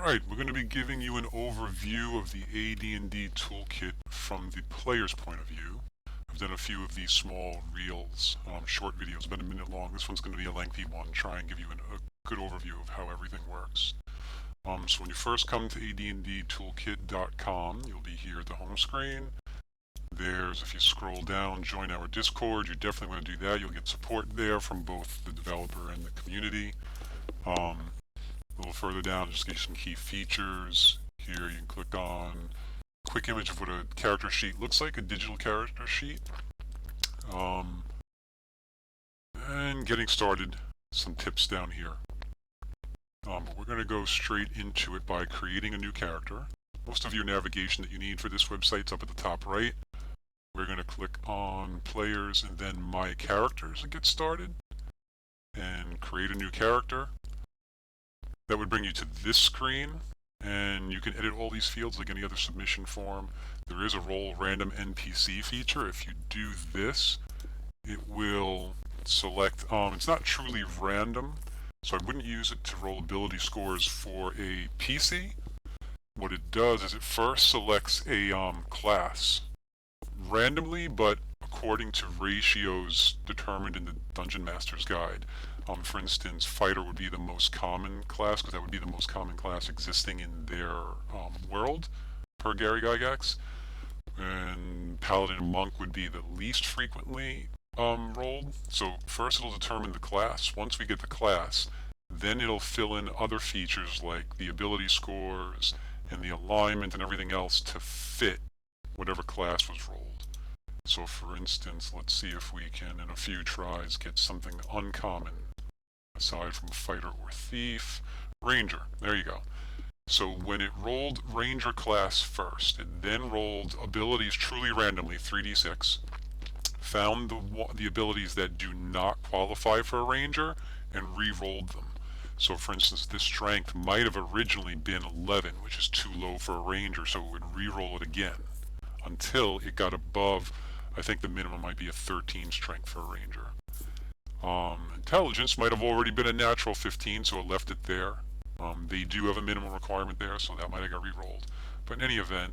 Alright, we're going to be giving you an overview of the AD&D Toolkit from the player's point of view. I've done a few of these small reels, short videos, about a minute long. This one's going to be a lengthy one, try and give you a good overview of how everything works. So when you first come to AD&DToolkit.com, you'll be here at the home screen. If you scroll down, join our Discord. You definitely want to do that. You'll get support there from both the developer and the community. A little further down, just give you some key features. Here you can click on quick image of what a character sheet looks like, a digital character sheet. And getting started, some tips down here. But we're going to go straight into it by creating a new character. Most of your navigation that you need for this website is up at the top right. We're going to click on Players and then My Characters and get started. And create a new character. That would bring you to this screen, and you can edit all these fields like any other submission form. There is a roll random NPC feature. If you do this, it will select, it's not truly random, so I wouldn't use it to roll ability scores for a PC. What it does is it first selects a class randomly, but according to ratios determined in the Dungeon Master's Guide. For instance, Fighter would be the most common class, because that would be the most common class existing in their world, per Gary Gygax. And Paladin and Monk would be the least frequently rolled. So first it'll determine the class. Once we get the class, then it'll fill in other features like the ability scores and the alignment and everything else to fit whatever class was rolled. So for instance, let's see if we can, in a few tries, get something uncommon. Aside from Fighter or Thief, Ranger, there you go. So when it rolled Ranger class first, it then rolled abilities truly randomly, 3d6, found the abilities that do not qualify for a Ranger, and re-rolled them. So for instance, this strength might have originally been 11, which is too low for a Ranger, so it would re-roll it again until it got above, I think the minimum might be a 13 strength for a Ranger. Intelligence might have already been a natural 15, so it left it there. They do have a minimum requirement there, so that might have got re-rolled. But in any event,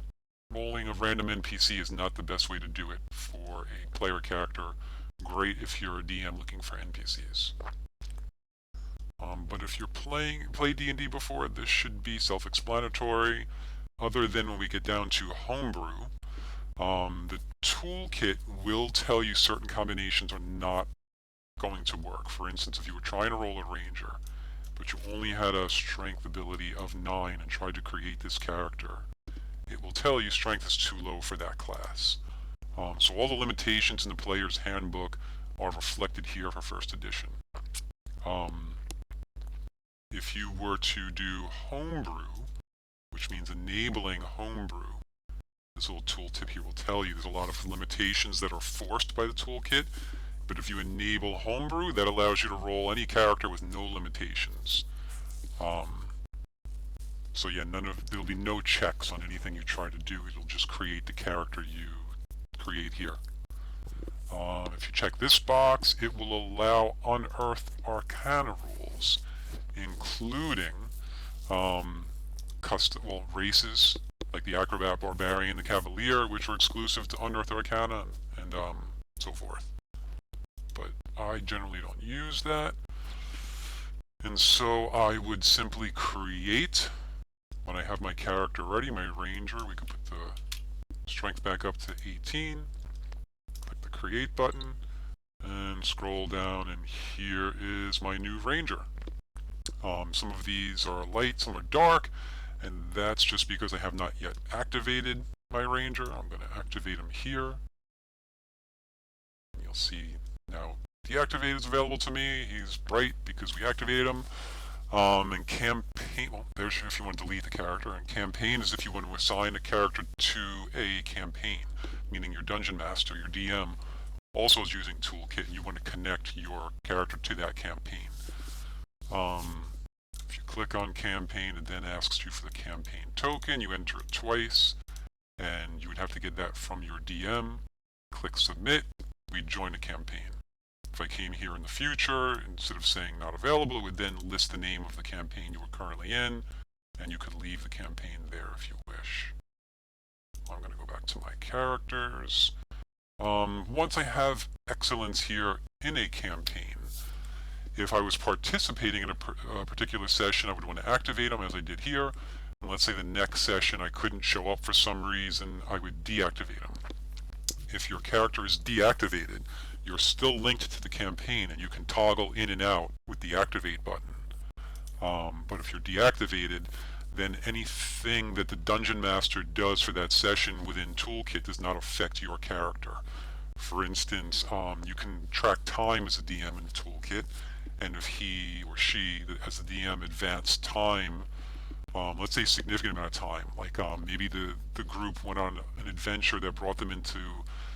rolling a random NPC is not the best way to do it for a player character. Great if you're a DM looking for NPCs. But if you're played D&D before, this should be self-explanatory, other than when we get down to homebrew. The toolkit will tell you certain combinations are not going to work. For instance, if you were trying to roll a Ranger, but you only had a strength ability of 9 and tried to create this character, it will tell you strength is too low for that class. So all the limitations in the player's handbook are reflected here for first edition. If you were to do homebrew, which means enabling homebrew, this little tooltip here will tell you there's a lot of limitations that are forced by the toolkit. But if you enable homebrew, that allows you to roll any character with no limitations. So yeah, there'll be no checks on anything you try to do. It'll just create the character you create here. If you check this box, it will allow unearthed arcana rules, including races like the Acrobat, Barbarian, the Cavalier, which are exclusive to unearthed arcana, and so forth. But I generally don't use that. And so I would simply create, when I have my character ready, my Ranger, we can put the strength back up to 18, click the create button, and scroll down, and here is my new Ranger. Some of these are light, some are dark, and that's just because I have not yet activated my Ranger. I'm going to activate him here. You'll see now deactivated is available to me. He's bright because we activated him. And campaign, well, there's if you want to delete the character. And campaign is if you want to assign a character to a campaign, meaning your dungeon master, your DM, also is using toolkit, and you want to connect your character to that campaign. If you click on campaign, it then asks you for the campaign token. You enter it twice, and you would have to get that from your DM. Click submit. We join a campaign. If I came here in the future, instead of saying not available, it would then list the name of the campaign you were currently in, and you could leave the campaign there if you wish. I'm going to go back to my characters. Once I have excellence here in a campaign, if I was participating in a particular session, I would want to activate them as I did here. And let's say the next session I couldn't show up for some reason, I would deactivate them. If your character is deactivated, you're still linked to the campaign and you can toggle in and out with the activate button. But if you're deactivated, then anything that the Dungeon Master does for that session within Toolkit does not affect your character. For instance, you can track time as a DM in the Toolkit, and if he or she, as the DM, advanced time, let's say a significant amount of time, like maybe the group went on an adventure that brought them into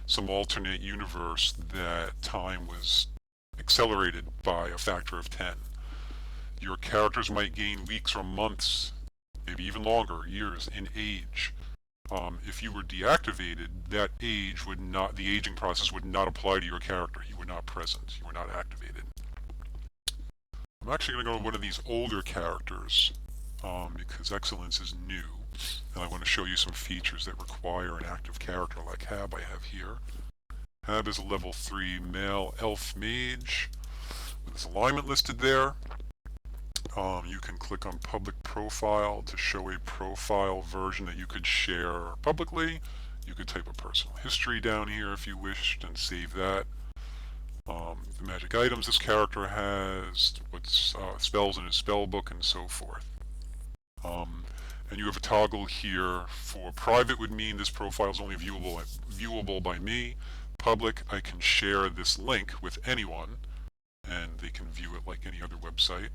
some alternate universe that time was accelerated by a factor of 10. Your characters might gain weeks or months, maybe even longer, years in age. If you were deactivated, that age would not, the aging process would not apply to your character. You were not present. You were not activated. I'm actually going to go to one of these older characters because Excellence is new, and I want to show you some features that require an active character like Hab I have here. Hab is a level 3 male elf mage with his alignment listed there. You can click on public profile to show a profile version that you could share publicly. You could type a personal history down here if you wished and save that. The magic items this character has, what's spells in his spell book, and so forth. And you have a toggle here for private would mean this profile is only viewable by me. Public, I can share this link with anyone and they can view it like any other website.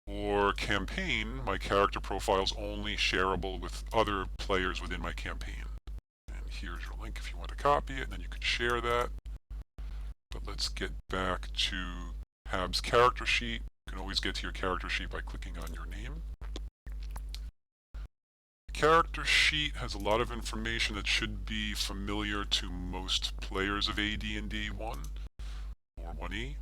Or campaign, my character profile is only shareable with other players within my campaign. And here's your link if you want to copy it, and then you can share that. But let's get back to Hab's character sheet. You can always get to your character sheet by clicking on your name. The character sheet has a lot of information that should be familiar to most players of AD&D 1 or 1E.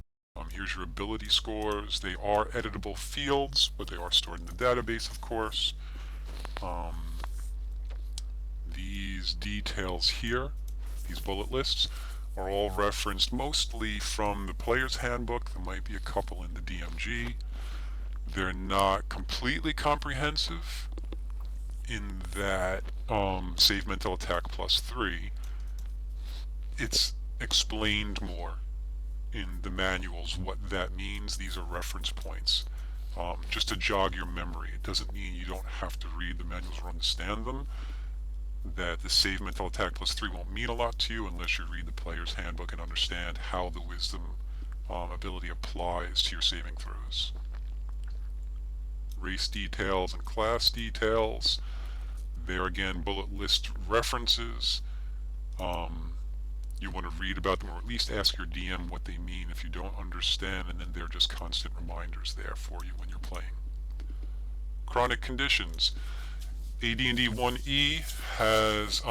Here's your ability scores. They are editable fields, but they are stored in the database, of course. These details here, these bullet lists, are all referenced mostly from the player's handbook. There might be a couple in the DMG. They're not completely comprehensive in that save mental attack +3. It's explained more in the manuals what that means. These are reference points. Just to jog your memory. It doesn't mean you don't have to read the manuals or understand them. That the save mental attack +3 won't mean a lot to you unless you read the player's handbook and understand how the wisdom ability applies to your saving throws. Race details and class details. There again, bullet list references. You want to read about them or at least ask your DM what they mean if you don't understand, and then they're just constant reminders there for you when you're playing. Chronic conditions. AD&D 1E has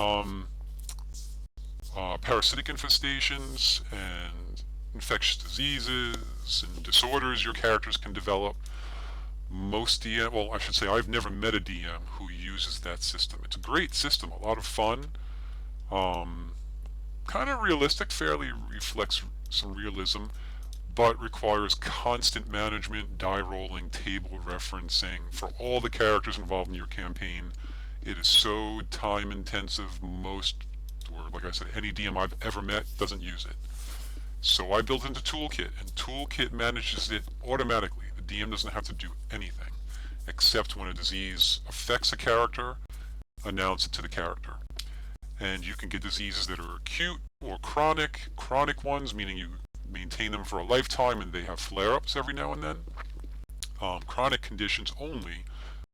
parasitic infestations and infectious diseases and disorders your characters can develop. Most DM, well, I should say I've never met a DM who uses that system. It's a great system, a lot of fun. Kind of realistic, fairly reflects some realism, but requires constant management, die rolling, table referencing for all the characters involved in your campaign. It is so time intensive, most, or like I said, any DM I've ever met doesn't use it. So I built into Toolkit, and Toolkit manages it automatically. The DM doesn't have to do anything, except when a disease affects a character, announce it to the character. And you can get diseases that are acute or chronic. Chronic ones, meaning you maintain them for a lifetime and they have flare-ups every now and then. Chronic conditions only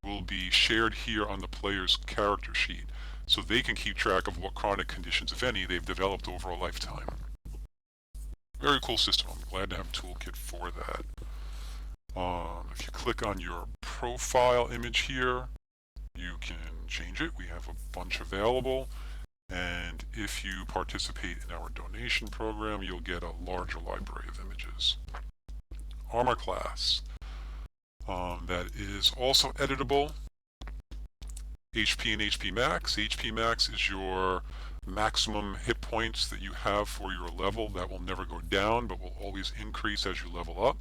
will be shared here on the player's character sheet, so they can keep track of what chronic conditions, if any, they've developed over a lifetime. Very cool system. I'm glad to have Toolkit for that. If you click on your profile image here, you can change it. We have a bunch available. And if you participate in our donation program, you'll get a larger library of images. Armor class. That is also editable. HP and HP max. HP max is your maximum hit points that you have for your level. That will never go down, but will always increase as you level up.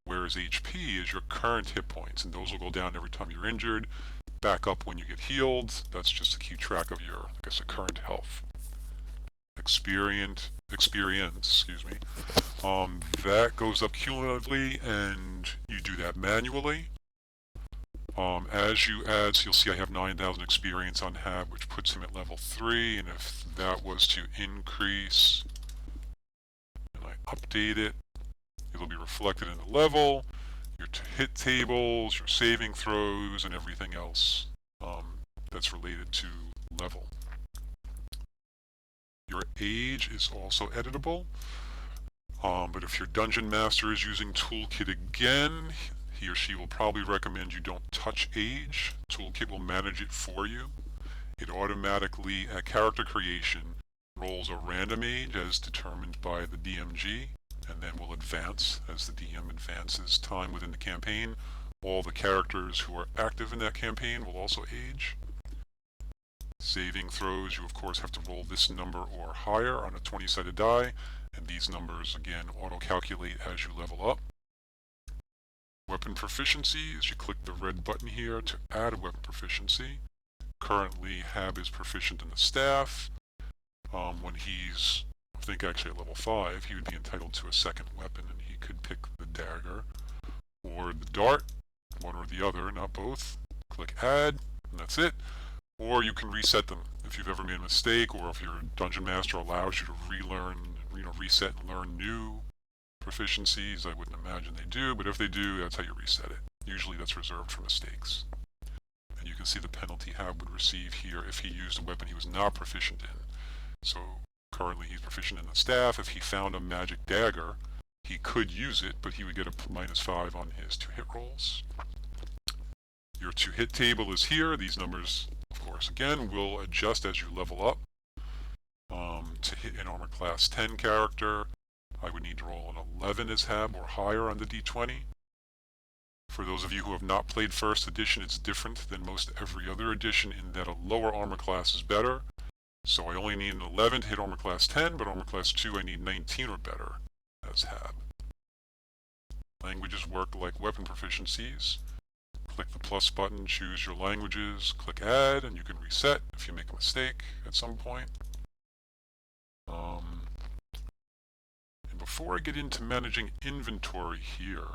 Whereas HP is your current hit points, and those will go down every time you're injured, back up when you get healed. That's just to keep track of your, I guess, current health. Experience, that goes up cumulatively, and you do that manually. As you add, so you'll see I have 9,000 experience on Hab, which puts him at level 3, and if that was to increase, and I update it, it'll be reflected in the level, your hit tables, your saving throws, and everything else that's related to level. Your age is also editable, but if your dungeon master is using Toolkit again, he or she will probably recommend you don't touch age. Toolkit will manage it for you. It automatically, at character creation, rolls a random age as determined by the DMG, and then will advance as the DM advances time within the campaign. All the characters who are active in that campaign will also age. Saving throws, you of course have to roll this number or higher on a 20-sided die, and these numbers again auto-calculate as you level up. Weapon proficiencies, you click the red button here to add a weapon proficiency. Currently, Hab is proficient in the staff. When he's, I think actually at level 5, he would be entitled to a second weapon, and he could pick the dagger or the dart, one or the other, not both. Click add, and that's it. Or you can reset them if you've ever made a mistake, or if your dungeon master allows you to relearn, reset and learn new proficiencies. I wouldn't imagine they do, but if they do, that's how you reset it. Usually that's reserved for mistakes. And you can see the penalty Hab would receive here if he used a weapon he was not proficient in. So currently he's proficient in the staff. If he found a magic dagger, he could use it, but he would get a -5 on his 2-hit rolls. Your 2-hit table is here. These numbers, of course, again, will adjust as you level up. To hit an armor class 10 character, I would need to roll an 11 as Hab or higher on the d20. For those of you who have not played 1st edition, it's different than most every other edition in that a lower armor class is better. So I only need an 11 to hit armor class 10, but armor class 2 I need 19 or better as Hab. Languages work like weapon proficiencies. Click the plus button, choose your languages, click add, and you can reset if you make a mistake at some point. And before I get into managing inventory here,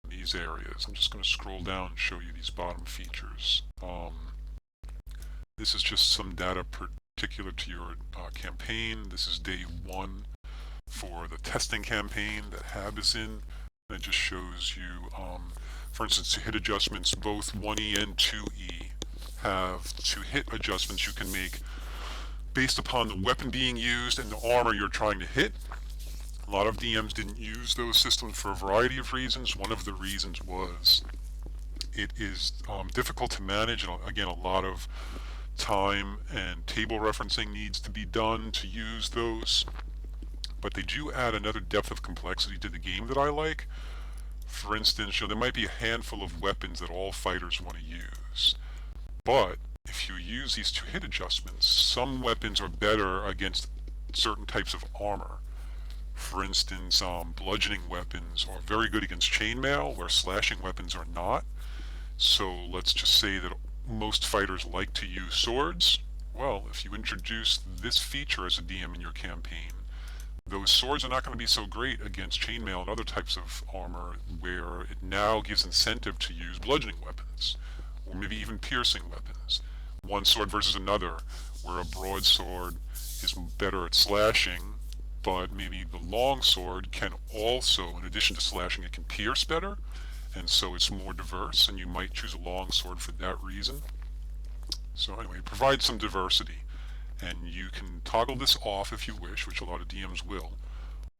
in these areas, I'm just going to scroll down and show you these bottom features. This is just some data particular to your campaign. This is day 1 for the testing campaign that Hab is in. And it just shows you, for instance, to hit adjustments, both 1E and 2E have to hit adjustments you can make based upon the weapon being used and the armor you're trying to hit. A lot of DMs didn't use those systems for a variety of reasons. One of the reasons was it is difficult to manage, and again, a lot of time and table referencing needs to be done to use those. But they do add another depth of complexity to the game that I like. For instance, there might be a handful of weapons that all fighters want to use. But if you use these 2-hit adjustments, some weapons are better against certain types of armor. For instance, bludgeoning weapons are very good against chainmail, where slashing weapons are not. So let's just say that most fighters like to use swords. Well, if you introduce this feature as a DM in your campaign, those swords are not going to be so great against chainmail and other types of armor, where it now gives incentive to use bludgeoning weapons, or maybe even piercing weapons. One sword versus another, where a broadsword is better at slashing, but maybe the long sword can also, in addition to slashing, it can pierce better, and so it's more diverse, and you might choose a long sword for that reason. So anyway, it provides some diversity, and you can toggle this off if you wish, which a lot of DMs will,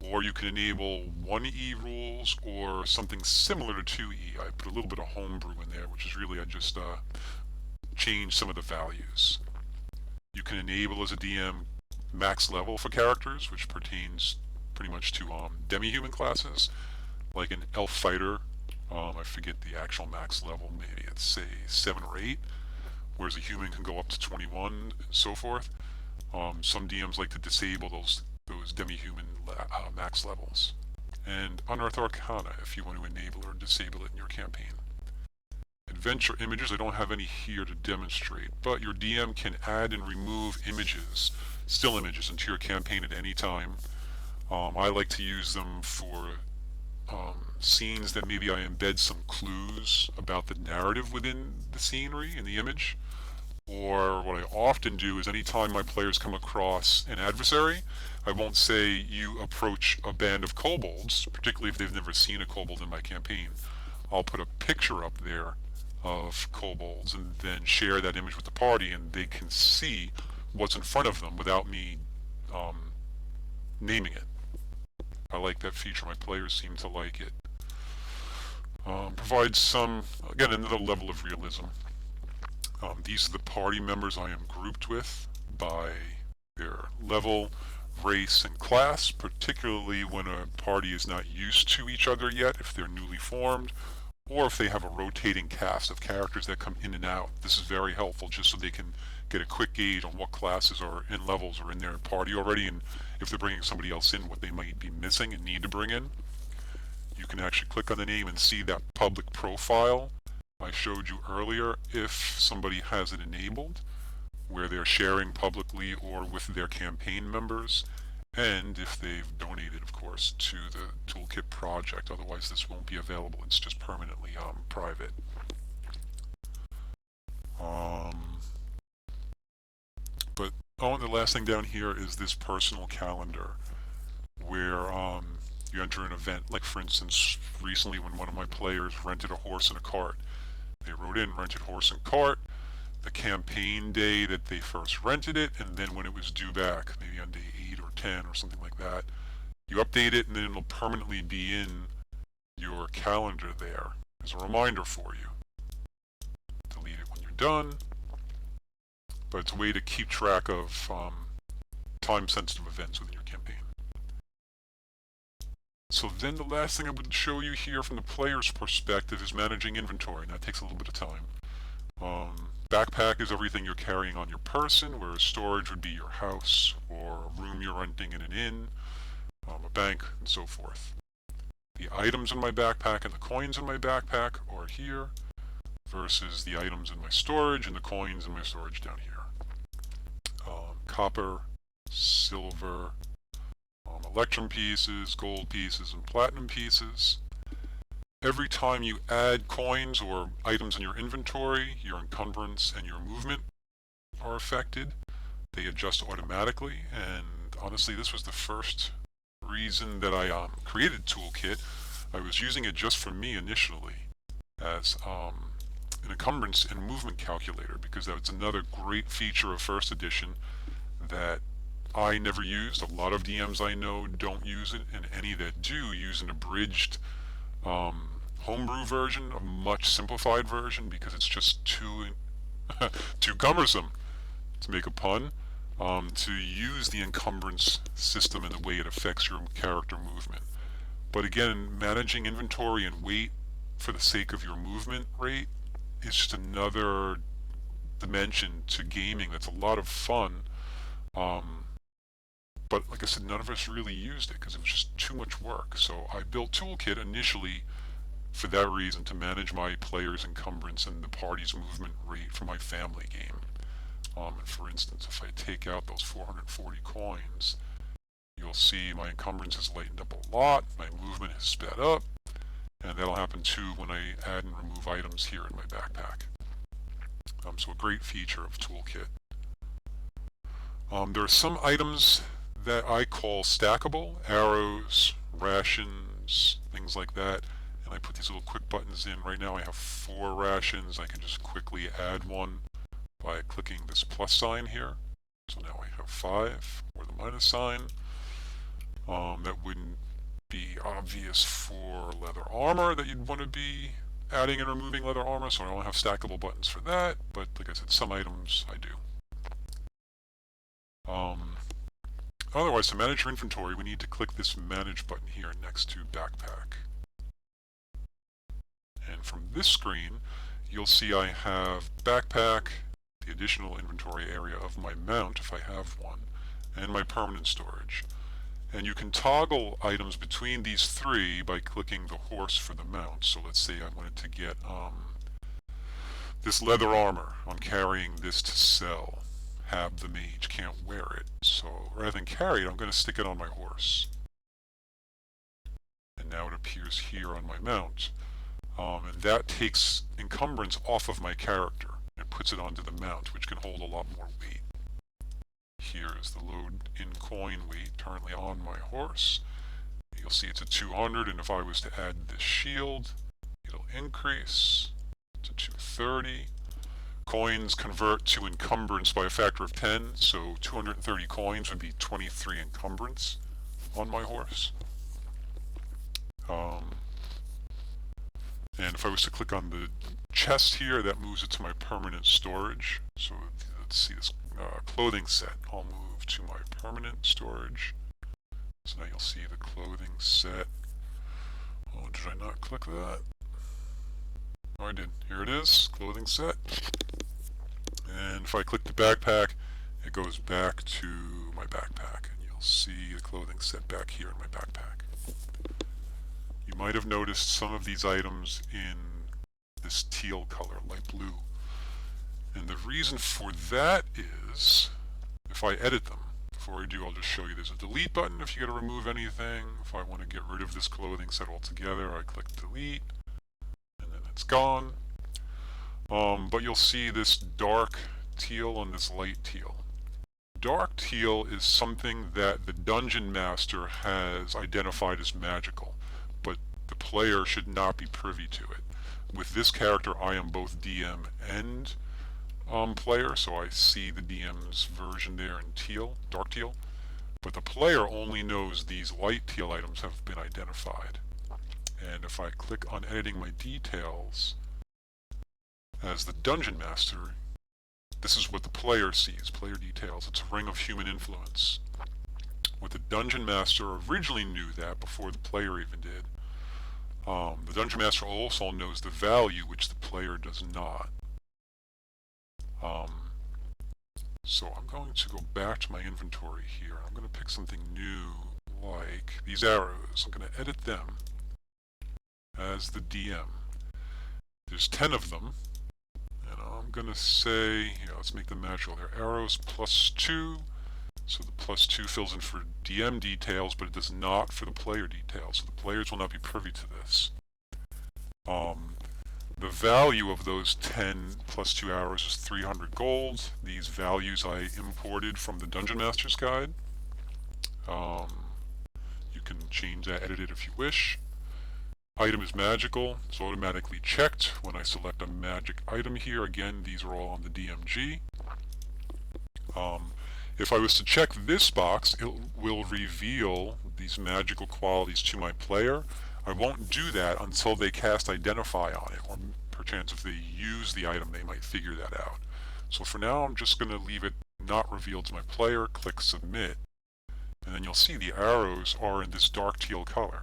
or you can enable 1E rules or something similar to 2E. I put a little bit of homebrew in there, which is really I just change some of the values. You can enable as a DM max level for characters, which pertains pretty much to demi-human classes, like an elf fighter. I forget the actual max level, maybe it's say 7 or 8, whereas a human can go up to 21, and so forth. Some DMs like to disable those demi-human max levels. And Unearth Arcana if you want to enable or disable it in your campaign. Adventure images, I don't have any here to demonstrate, but your DM can add and remove images, still images, into your campaign at any time. I like to use them for scenes that maybe I embed some clues about the narrative within the scenery in the image. Or what I often do is anytime my players come across an adversary, I won't say you approach a band of kobolds, particularly if they've never seen a kobold in my campaign. I'll put a picture up there of kobolds and then share that image with the party, and they can see what's in front of them without me naming it. I like that feature. My players seem to like it. Provides some, again, another level of realism. These are the party members I am grouped with by their level, race, and class, particularly when a party is not used to each other yet, if they're newly formed, or if they have a rotating cast of characters that come in and out. This is very helpful just so they can get a quick gauge on what classes or in levels are in their party already, and if they're bringing somebody else in, what they might be missing and need to bring in. You can actually click on the name and see that public profile I showed you earlier if somebody has it enabled, where they're sharing publicly or with their campaign members, and if they've donated, of course, to the Toolkit project. Otherwise this won't be available. It's just permanently private. And the last thing down here is this personal calendar, where you enter an event. Like, for instance, recently when one of my players rented a horse and a cart, they wrote in rented horse and cart, the campaign day that they first rented it, and then when it was due back, maybe on day 8 or 10 or something like that. You update it, and then it'll permanently be in your calendar there as a reminder for you. Delete it when you're done, but it's a way to keep track of time-sensitive events within your campaign. So then the last thing I would show you here from the player's perspective is managing inventory, and that takes a little bit of time. Backpack is everything you're carrying on your person, whereas storage would be your house or a room you're renting in an inn, a bank, and so forth. The items in my backpack and the coins in my backpack are here, versus the items in my storage and the coins in my storage down here. Copper, silver, electrum pieces, gold pieces, and platinum pieces. Every time you add coins or items in your inventory, your encumbrance and your movement are affected. They adjust automatically, and honestly, this was the first reason that I created Toolkit. I was using it just for me initially as an encumbrance and movement calculator, because that's another great feature of first edition that I never used. A lot of DMs I know don't use it, and any that do use an abridged homebrew version, a much simplified version, because it's just too too cumbersome, to make a pun, to use the encumbrance system and the way it affects your character movement. But again, managing inventory and weight for the sake of your movement rate is just another dimension to gaming that's a lot of fun. But like I said, none of us really used it because it was just too much work. So I built Toolkit initially for that reason, to manage my players' encumbrance and the party's movement rate for my family game. And for instance, if I take out those 440 coins, you'll see my encumbrance has lightened up a lot, my movement has sped up, and that'll happen too when I add and remove items here in my backpack. So a great feature of Toolkit. There are some items that I call stackable, arrows, rations, things like that. And I put these little quick buttons in. Right now I have 4 rations. I can just quickly add one by clicking this plus sign here. So now I have 5, or the minus sign. That wouldn't be obvious for leather armor, that you'd want to be adding and removing leather armor, so I don't have stackable buttons for that, but like I said, some items I do. Otherwise, to manage your inventory, we need to click this Manage button here next to Backpack. And from this screen, you'll see I have Backpack, the additional inventory area of my mount, if I have one, and my permanent storage. And you can toggle items between these three by clicking the horse for the mount. So let's say I wanted to get this leather armor. I'm carrying this to sell. Have the mage, can't wear it. So rather than carry it, I'm going to stick it on my horse. And now it appears here on my mount. And that takes encumbrance off of my character and puts it onto the mount, which can hold a lot more weight. Here is the load in coin weight currently on my horse. You'll see it's at 200, and if I was to add this shield, it'll increase to 230. Coins convert to encumbrance by a factor of 10, so 230 coins would be 23 encumbrance on my horse. And if I was to click on the chest here, that moves it to my permanent storage. So let's see this clothing set. I'll move to my permanent storage. So now you'll see the clothing set. Oh, did I not click that? Oh, I did. Here it is, clothing set. And if I click the backpack, it goes back to my backpack. And you'll see the clothing set back here in my backpack. You might have noticed some of these items in this teal color, light blue. And the reason for that is, if I edit them, before I do, I'll just show you there's a delete button if you got to remove anything. If I want to get rid of this clothing set altogether, I click delete, and then it's gone. But you'll see this dark teal and this light teal. Dark teal is something that the dungeon master has identified as magical, but the player should not be privy to it. With this character, I am both DM and player, so I see the DM's version there in teal, dark teal, but the player only knows these light teal items have been identified. And if I click on editing my details, as the dungeon master, this is what the player sees, player details. It's a ring of human influence. What the dungeon master originally knew that before the player even did. The dungeon master also knows the value, which the player does not. So I'm going to go back to my inventory here. I'm going to pick something new, like these arrows. I'm going to edit them as the DM. There's 10 of them. And I'm going to say, let's make them magical. They're arrows +2. So the +2 fills in for DM details, but it does not for the player details. So the players will not be privy to this. The value of those 10 +2 arrows is 300 gold. These values I imported from the Dungeon Master's Guide. You can change that, edit it if you wish. Item is magical. It's automatically checked when I select a magic item here. Again, these are all on the DMG. If I was to check this box, it will reveal these magical qualities to my player. I won't do that until they cast Identify on it, or perchance if they use the item, they might figure that out. So for now, I'm just going to leave it not revealed to my player, click Submit, and then you'll see the arrows are in this dark teal color.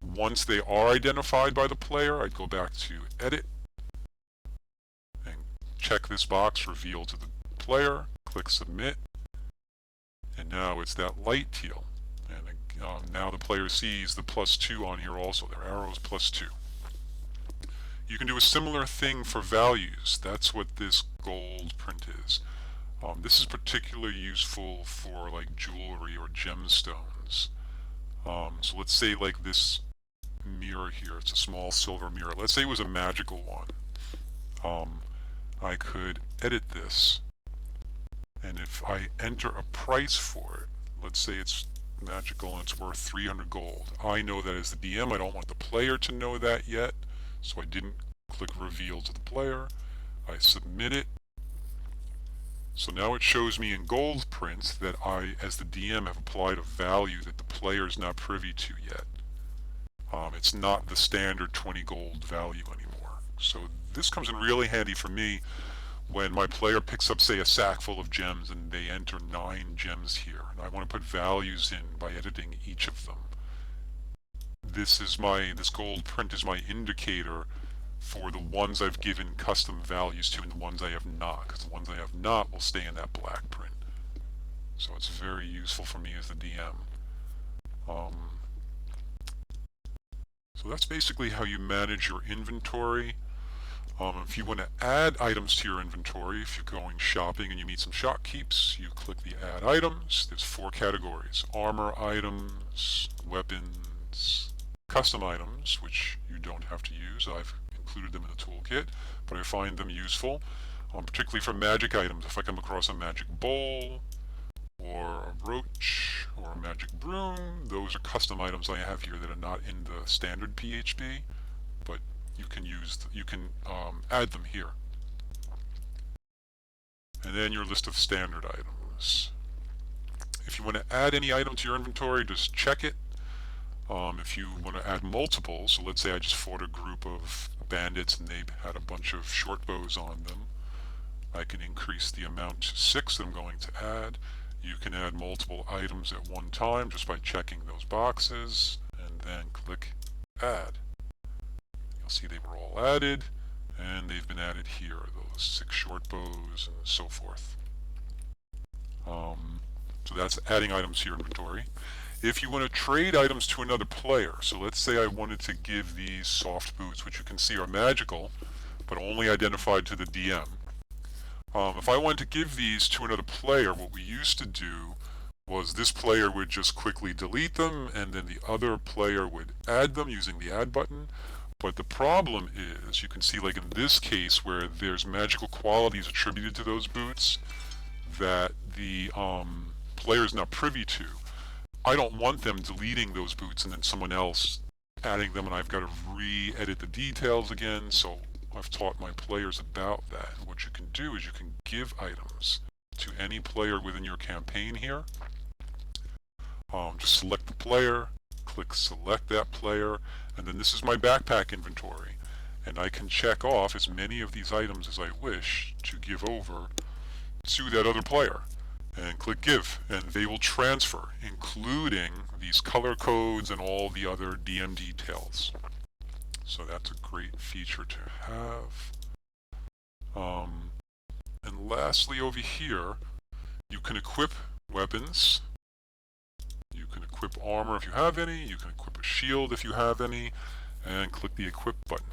Once they are identified by the player, I'd go back to Edit, and check this box, Reveal to the player, click Submit, and now it's that light teal. And now the player sees the +2 on here also. Their arrows +2. You can do a similar thing for values. That's what this gold print is. This is particularly useful for like jewelry or gemstones. So let's say like this mirror here. It's a small silver mirror. Let's say it was a magical one. I could edit this, and if I enter a price for it, let's say it's magical and it's worth 300 gold. I know that as the DM, I don't want the player to know that yet, so I didn't click Reveal to the player. I submit it. So now it shows me in gold print that I, as the DM, have applied a value that the player is not privy to yet. It's not the standard 20 gold value anymore. So this comes in really handy for me when my player picks up, say, a sack full of gems and they enter 9 gems here, and I want to put values in by editing each of them. This gold print is my indicator for the ones I've given custom values to and the ones I have not, because the ones I have not will stay in that black print. So it's very useful for me as the DM. So that's basically how you manage your inventory. If you want to add items to your inventory, if you're going shopping and you meet some shopkeepers, you click the add items. There's 4 categories: armor items, weapons, custom items, which you don't have to use. I've included them in the toolkit, but I find them useful, particularly for magic items. If I come across a magic bowl, or a brooch, or a magic broom, those are custom items I have here that are not in the standard PHP, but you can add them here. And then your list of standard items. If you want to add any item to your inventory, just check it. If you want to add multiple, so let's say I just fought a group of bandits and they had a bunch of short bows on them, I can increase the amount to 6 that I'm going to add. You can add multiple items at one time just by checking those boxes, and then click add. You'll see they were all added, and they've been added here, those 6 short bows and so forth. So that's adding items to your inventory. If you want to trade items to another player, so let's say I wanted to give these soft boots, which you can see are magical, but only identified to the DM. If I wanted to give these to another player, what we used to do was this player would just quickly delete them, and then the other player would add them using the add button. But the problem is, you can see like in this case where there's magical qualities attributed to those boots that the player is not privy to. I don't want them deleting those boots and then someone else adding them, and I've got to re-edit the details again. So I've taught my players about that. And what you can do is you can give items to any player within your campaign here. Just select the player, click select that player, and then this is my backpack inventory. And I can check off as many of these items as I wish to give over to that other player. And click give, and they will transfer, including these color codes and all the other DM details. So that's a great feature to have. And lastly over here, you can equip weapons. You can equip armor if you have any. You can equip a shield if you have any. And click the equip button.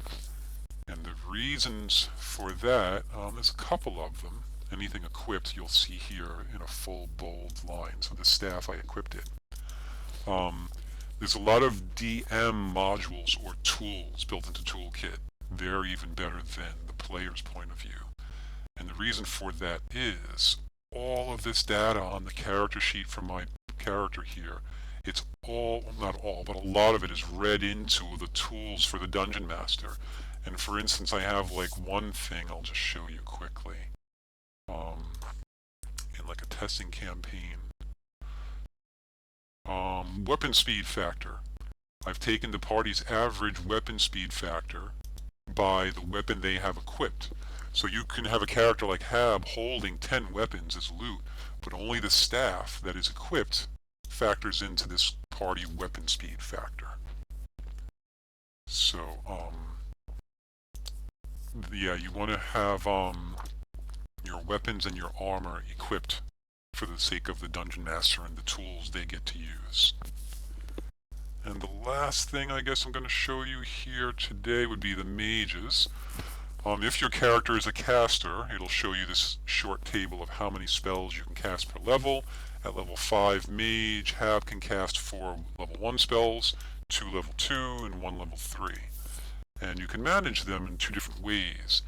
And the reasons for that, there's a couple of them. Anything equipped you'll see here in a full bold line. So the staff, I equipped it. There's a lot of DM modules or tools built into Toolkit. They're even better than the player's point of view. And the reason for that is all of this data on the character sheet for my character here, it's all, not all, but a lot of it is read into the tools for the Dungeon Master. And for instance, I have like one thing I'll just show you quickly. In like a testing campaign. Weapon speed factor. I've taken the party's average weapon speed factor by the weapon they have equipped. So you can have a character like Hab holding 10 weapons as loot, but only the staff that is equipped factors into this party weapon speed factor. So, yeah, you want to have your weapons and your armor equipped for the sake of the Dungeon Master and the tools they get to use. And the last thing I guess I'm going to show you here today would be the mages. If your character is a caster, it'll show you this short table of how many spells you can cast per level. At level 5 mage, Hab can cast 4 level 1 spells, 2 level 2, and 1 level 3. And you can manage them in 2 different ways.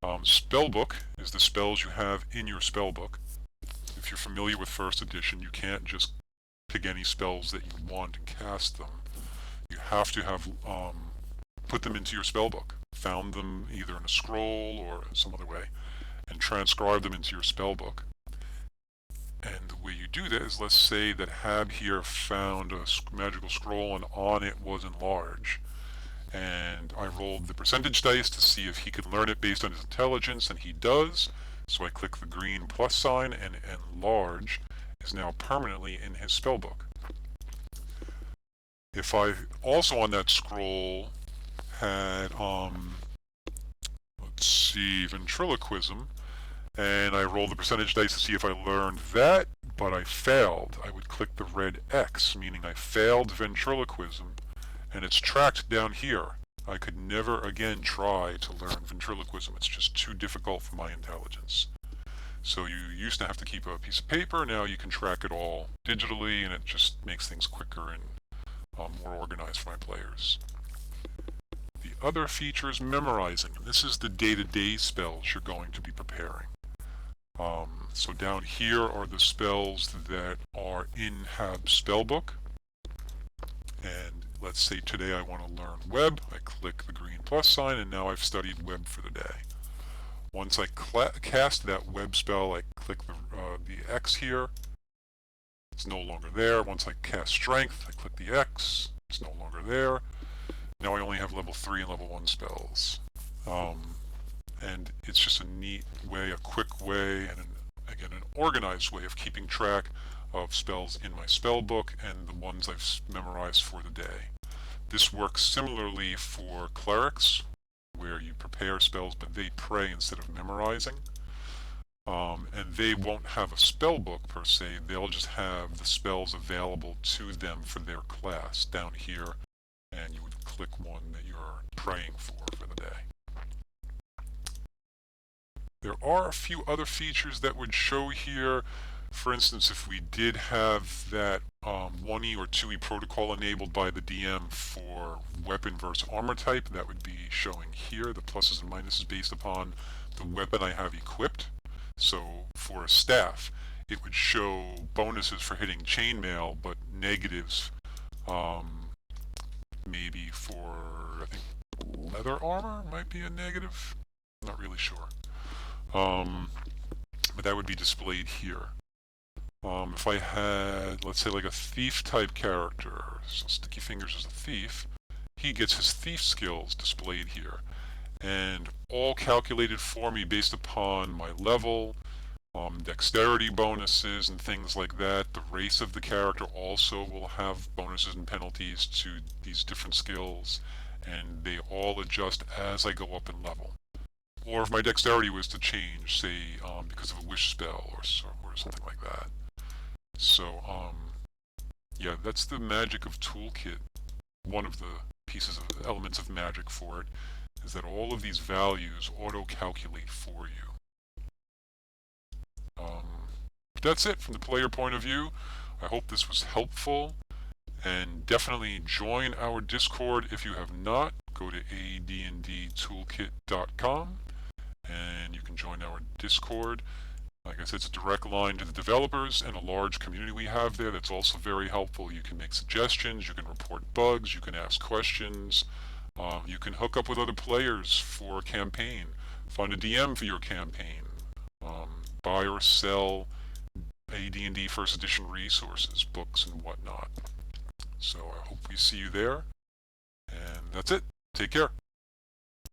Spellbook is the spells you have in your spellbook. If you're familiar with first edition, you can't just pick any spells that you want and cast them. You have to have put them into your spellbook, found them either in a scroll or some other way, and transcribe them into your spellbook. And the way you do that is, let's say that Hab here found a magical scroll and on it was enlarge. And I rolled the percentage dice to see if he could learn it based on his intelligence, and he does. So I click the green plus sign, and enlarge is now permanently in his spellbook. If I also on that scroll had let's see, ventriloquism, and I roll the percentage dice to see if I learned that, but I failed. I would click the red X, meaning I failed ventriloquism, and it's tracked down here. I could never again try to learn ventriloquism. It's just too difficult for my intelligence. So you used to have to keep a piece of paper, now you can track it all digitally, and it just makes things quicker and more organized for my players. The other feature is memorizing. This is the day-to-day spells you're going to be preparing. So down here are the spells that are in Hab's spellbook. And let's say today I want to learn web. I click the green plus sign, and now I've studied web for the day. Once I cast that web spell, I click the X here. It's no longer there. Once I cast strength, I click the X. It's no longer there. Now I only have level 3 and level 1 spells. And it's just a neat way, a quick way, and again, an organized way of keeping track of spells in my spell book and the ones I've memorized for the day. This works similarly for clerics, where you prepare spells but they pray instead of memorizing. And they won't have a spell book per se, they'll just have the spells available to them for their class down here, and you would click one that you're praying for the day. There are a few other features that would show here. For instance, if we did have that 1E or 2E protocol enabled by the DM for weapon versus armor type, that would be showing here. The pluses and minuses based upon the weapon I have equipped. So for a staff, it would show bonuses for hitting chainmail, but negatives maybe for, I think, leather armor might be a negative. I'm not really sure. But that would be displayed here. If I had, let's say, like a thief type character, so Sticky Fingers is a thief, he gets his thief skills displayed here, and all calculated for me based upon my level, dexterity bonuses and things like that. The race of the character also will have bonuses and penalties to these different skills, and they all adjust as I go up in level. Or if my dexterity was to change, say, because of a wish spell or something like that. So, yeah, that's the magic of Toolkit. One of the pieces of elements of magic for it is that all of these values auto-calculate for you. That's it from the player point of view. I hope this was helpful, and definitely join our Discord if you have not. Go to AD&D Toolkit.com and you can join our Discord. Like I said, it's a direct line to the developers and a large community we have there that's also very helpful. You can make suggestions, you can report bugs, you can ask questions, you can hook up with other players for a campaign, find a DM for your campaign, buy or sell AD&D First Edition resources, books, and whatnot. So I hope we see you there, and that's it. Take care.